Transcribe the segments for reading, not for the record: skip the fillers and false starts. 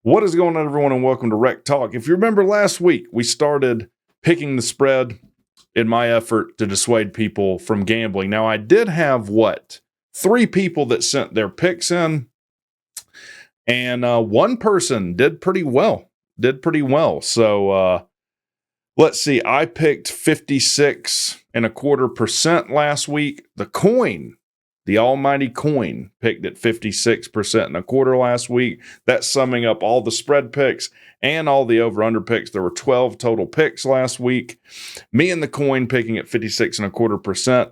What is going on, everyone, and welcome to WreckTalk. If you remember last week, we started picking the spread in my effort to dissuade people from gambling. Now, I did have, 3 people that sent their picks in, and one person did pretty well. So, let's see. I picked 56.25% last week. The almighty coin, picked at 56.25% last week. That's summing up all the spread picks and all the over-under picks. There were 12 total picks last week. Me and the coin picking at 56.25%.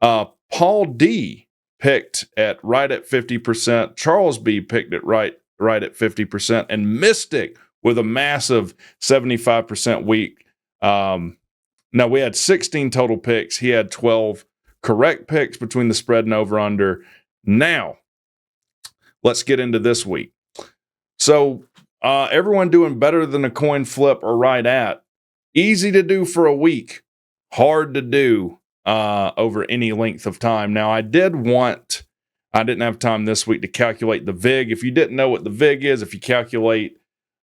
Paul D picked at right at 50%. Charles B picked at right at 50%. And Mystic with a massive 75% week. Now, we had 16 total picks. He had 12 correct picks between the spread and over-under. Now, let's get into this week. So, everyone doing better than a coin flip or right at. Easy to do for a week. Hard to do over any length of time. Now, I didn't have time this week to calculate the VIG. If you didn't know what the VIG is, if you calculate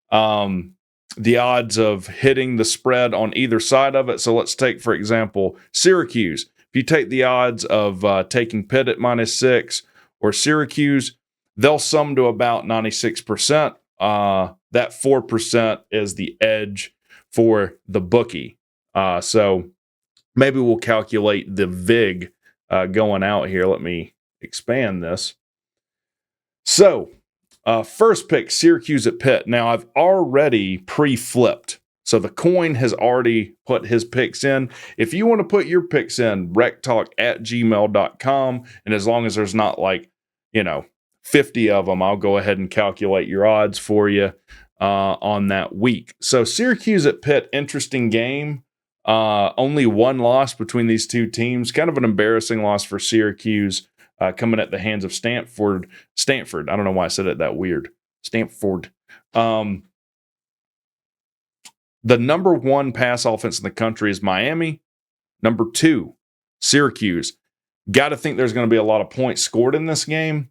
the odds of hitting the spread on either side of it. So let's take, for example, Syracuse. If you take the odds of taking Pitt at -6 or Syracuse, they'll sum to about 96%. That 4% is the edge for the bookie. So maybe we'll calculate the VIG going out here. Let me expand this. So, first pick, Syracuse at Pitt. Now, I've already pre-flipped. So the coin has already put his picks in. If you want to put your picks in, wrecktalk@gmail.com. And as long as there's not 50 of them, I'll go ahead and calculate your odds for you on that week. So Syracuse at Pitt, interesting game. Only one loss between these two teams. Kind of an embarrassing loss for Syracuse coming at the hands of Stanford. I don't know why I said it that weird. Stanford. The number 1 pass offense in the country is Miami. Number 2, Syracuse. Got to think there's going to be a lot of points scored in this game.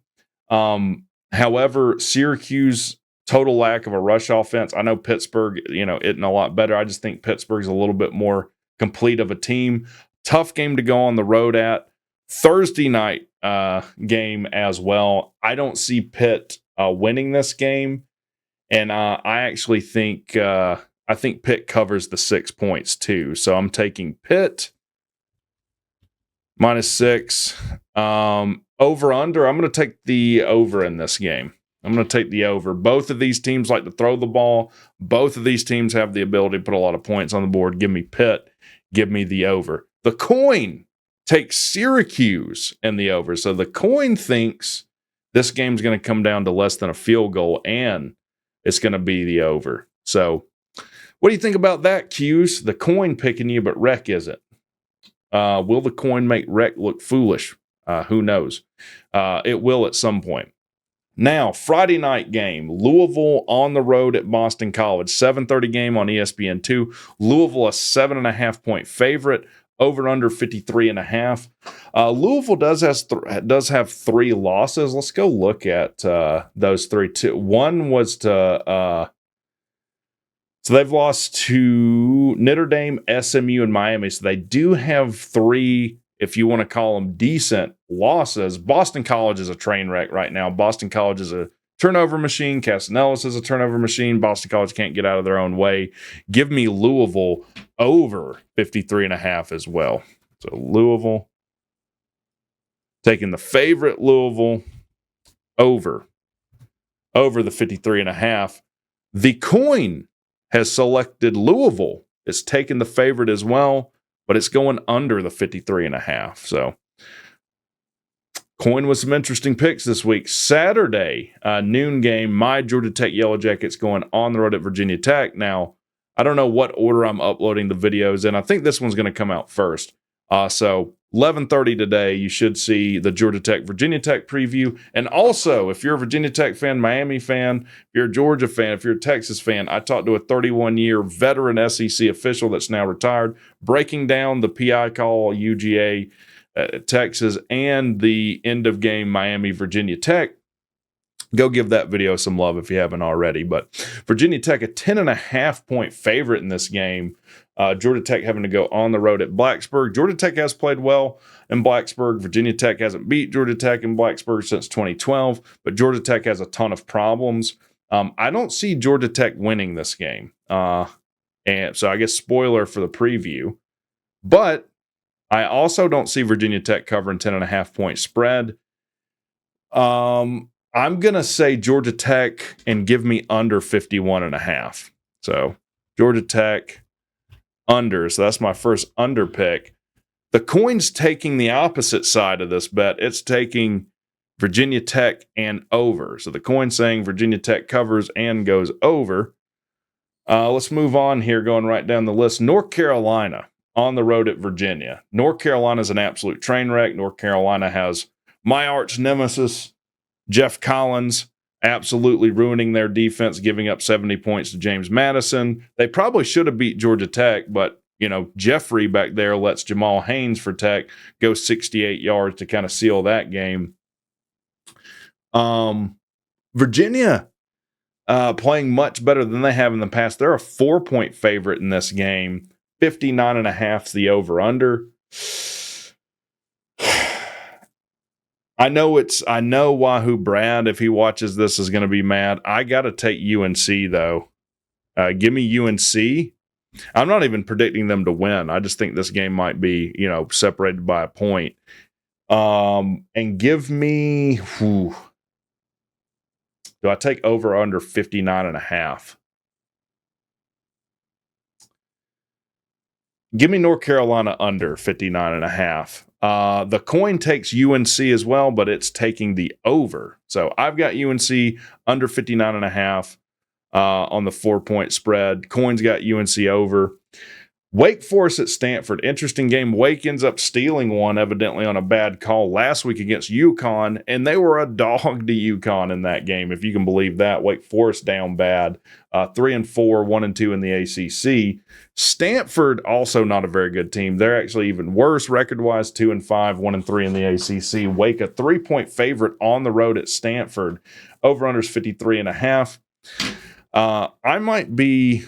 However, Syracuse, total lack of a rush offense. I know Pittsburgh, isn't a lot better. I just think Pittsburgh's a little bit more complete of a team. Tough game to go on the road at. Thursday night game as well. I don't see Pitt winning this game. And I actually think... I think Pitt covers the 6 points too. So I'm taking Pitt -6. Over-under, I'm going to take the over in this game. I'm going to take the over. Both of these teams like to throw the ball. Both of these teams have the ability to put a lot of points on the board. Give me Pitt. Give me the over. The coin takes Syracuse in the over. So the coin thinks this game's going to come down to less than a field goal, and it's going to be the over. So, what do you think about that, Q's? The coin picking you, but Wreck isn't. Will the coin make Wreck look foolish? Who knows? It will at some point. Now, Friday night game. Louisville on the road at Boston College. 7:30 game on ESPN2. Louisville a 7.5-point favorite. Over under 53.5. Louisville does have 3 losses. Let's go look at those 3. One was to... So they've lost to Notre Dame, SMU, and Miami. So they do have 3, if you want to call them decent losses. Boston College is a train wreck right now. Boston College is a turnover machine. Casanellis is a turnover machine. Boston College can't get out of their own way. Give me Louisville over 53.5 as well. So Louisville taking the favorite, Louisville over the 53.5. The coin has selected Louisville. It's taken the favorite as well, but it's going under the 53.5. So, coin with some interesting picks this week. Saturday, noon game, my Georgia Tech Yellow Jackets going on the road at Virginia Tech. Now, I don't know what order I'm uploading the videos in. I think this one's going to come out first. So 11:30 today, you should see the Georgia Tech, Virginia Tech preview. And also, if you're a Virginia Tech fan, Miami fan, if you're a Georgia fan, if you're a Texas fan, I talked to a 31-year veteran SEC official that's now retired, breaking down the PI call, UGA, Texas, and the end of game Miami, Virginia Tech. Go give that video some love if you haven't already. But Virginia Tech, a 10.5-point favorite in this game. Georgia Tech having to go on the road at Blacksburg. Georgia Tech has played well in Blacksburg. Virginia Tech hasn't beat Georgia Tech in Blacksburg since 2012, but Georgia Tech has a ton of problems. I don't see Georgia Tech winning this game. And so I guess spoiler for the preview. But I also don't see Virginia Tech covering 10.5-point spread. I'm going to say Georgia Tech and give me under 51.5. So Georgia Tech under. So that's my first under pick. The coin's taking the opposite side of this bet. It's taking Virginia Tech and over. So the coin's saying Virginia Tech covers and goes over. Let's move on here, going right down the list. North Carolina on the road at Virginia. North Carolina is an absolute train wreck. North Carolina has my arch nemesis, Jeff Collins, absolutely ruining their defense, giving up 70 points to James Madison. They probably should have beat Georgia Tech, but, Jeffrey back there lets Jamal Haynes for Tech go 68 yards to kind of seal that game. Virginia playing much better than they have in the past. They're a 4-point favorite in this game. 59.5 is the over-under. I know Wahoo Brad, if he watches this, is going to be mad. I got to take UNC, though. Give me UNC. I'm not even predicting them to win. I just think this game might be, separated by a point. And give me... do I take over or under 59.5? Give me North Carolina under 59.5. The coin takes UNC as well, but it's taking the over. So I've got UNC under 59.5 on the 4-point spread. Coin's got UNC over. Wake Forest at Stanford. Interesting game. Wake ends up stealing one, evidently on a bad call last week against UConn, and they were a dog to UConn in that game, if you can believe that. Wake Forest down bad. 3-4, 1-2 in the ACC. Stanford, also not a very good team. They're actually even worse record-wise, 2-5, 1-3 in the ACC. Wake, a 3-point favorite on the road at Stanford. Over-under's 53.5. I might be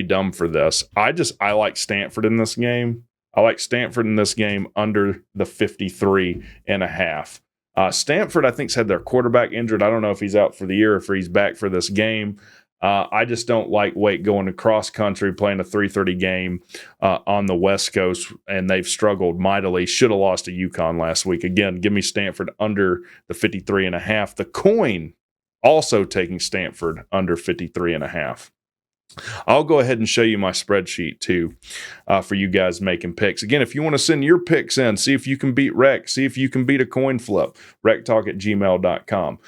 dumb for this. I like Stanford in this game. I like Stanford in this game under the 53.5. Stanford, I think, has had their quarterback injured. I don't know if he's out for the year or if he's back for this game. I just don't like Wake going to cross country, playing a 3:30 game on the West Coast, and they've struggled mightily. Should have lost to UConn last week. Again, give me Stanford under the 53.5. The coin also taking Stanford under 53.5. I'll go ahead and show you my spreadsheet too for you guys making picks. Again, if you want to send your picks in, see if you can beat Rec, see if you can beat a coin flip, rectalk@gmail.com.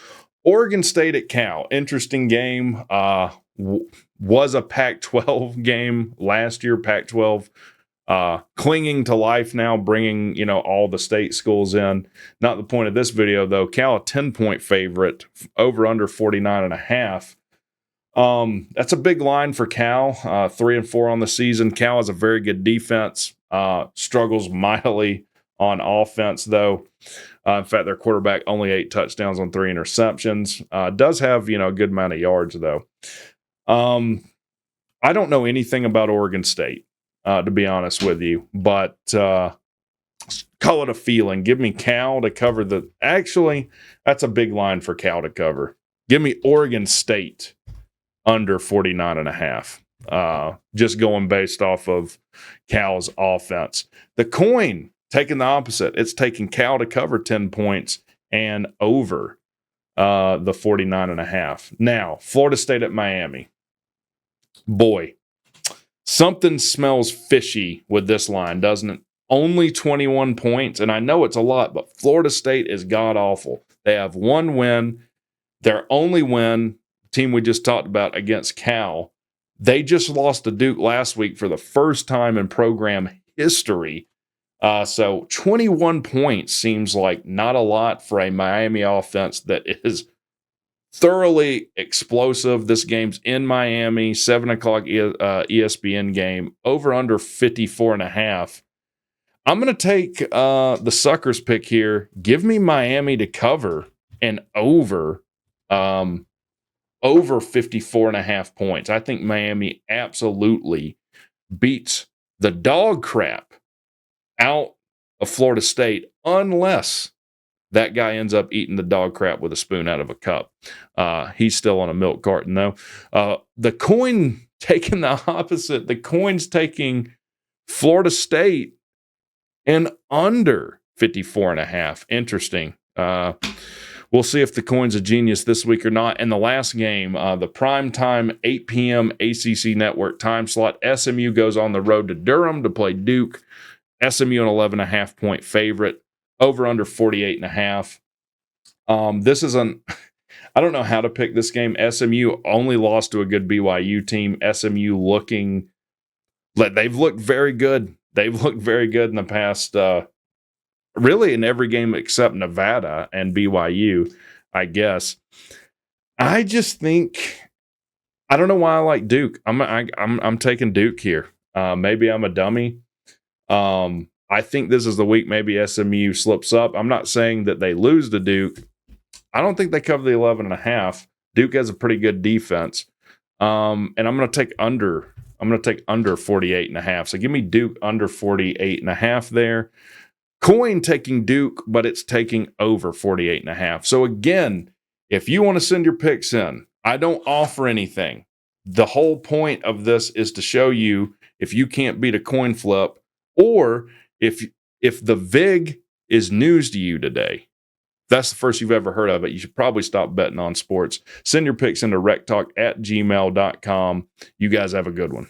Oregon State at Cal. Interesting game. Was a Pac-12 game last year. Pac-12 clinging to life now, bringing all the state schools in. Not the point of this video, though. Cal, a 10-point favorite, over under 49.5. That's a big line for Cal. 3-4 on the season. Cal has a very good defense. Struggles mightily on offense, though. In fact, their quarterback only 8 touchdowns on 3 interceptions. Does have a good amount of yards, though. I don't know anything about Oregon State, to be honest with you, but call it a feeling. Give me Cal to cover the. Actually, that's a big line for Cal to cover. Give me Oregon State under 49.5. Just going based off of Cal's offense. The coin taking the opposite. It's taking Cal to cover 10 points and over the 49.5. Now, Florida State at Miami. Boy, something smells fishy with this line, doesn't it? Only 21 points, and I know it's a lot, but Florida State is god-awful. They have one win. Their only win, team we just talked about, against Cal. They just lost to Duke last week for the first time in program history. So 21 points seems like not a lot for a Miami offense that is thoroughly explosive. This game's in Miami, 7 o'clock ESPN game, over under 54.5. I'm going to take the suckers pick here. Give me Miami to cover and over over 54.5 points. I think Miami absolutely beats the dog crap out of Florida State unless that guy ends up eating the dog crap with a spoon out of a cup. He's still on a milk carton, though. The coin taking the opposite. The coin's taking Florida State and under 54.5. Interesting. We'll see if the coin's a genius this week or not. And the last game, the primetime 8 p.m. ACC network time slot, SMU goes on the road to Durham to play Duke. SMU an 11.5 point favorite, over under 48.5. This is I don't know how to pick this game. SMU only lost to a good BYU team. SMU they've looked very good. They've looked very good in the past, really in every game except Nevada and BYU, I guess. I just think, I don't know why I like Duke. I'm taking Duke here. Maybe I'm a dummy. I think this is the week maybe SMU slips up. I'm not saying that they lose to Duke. I don't think they cover the 11.5. Duke has a pretty good defense. And I'm going to take under. I'm going to take under 48.5. So give me Duke under 48.5 there. Coin taking Duke, but it's taking over 48.5. So again, if you want to send your picks in, I don't offer anything. The whole point of this is to show you if you can't beat a coin flip, or if the VIG is news to you today, that's the first you've ever heard of it, you should probably stop betting on sports. Send your picks into WreckTalk@gmail.com. You guys have a good one.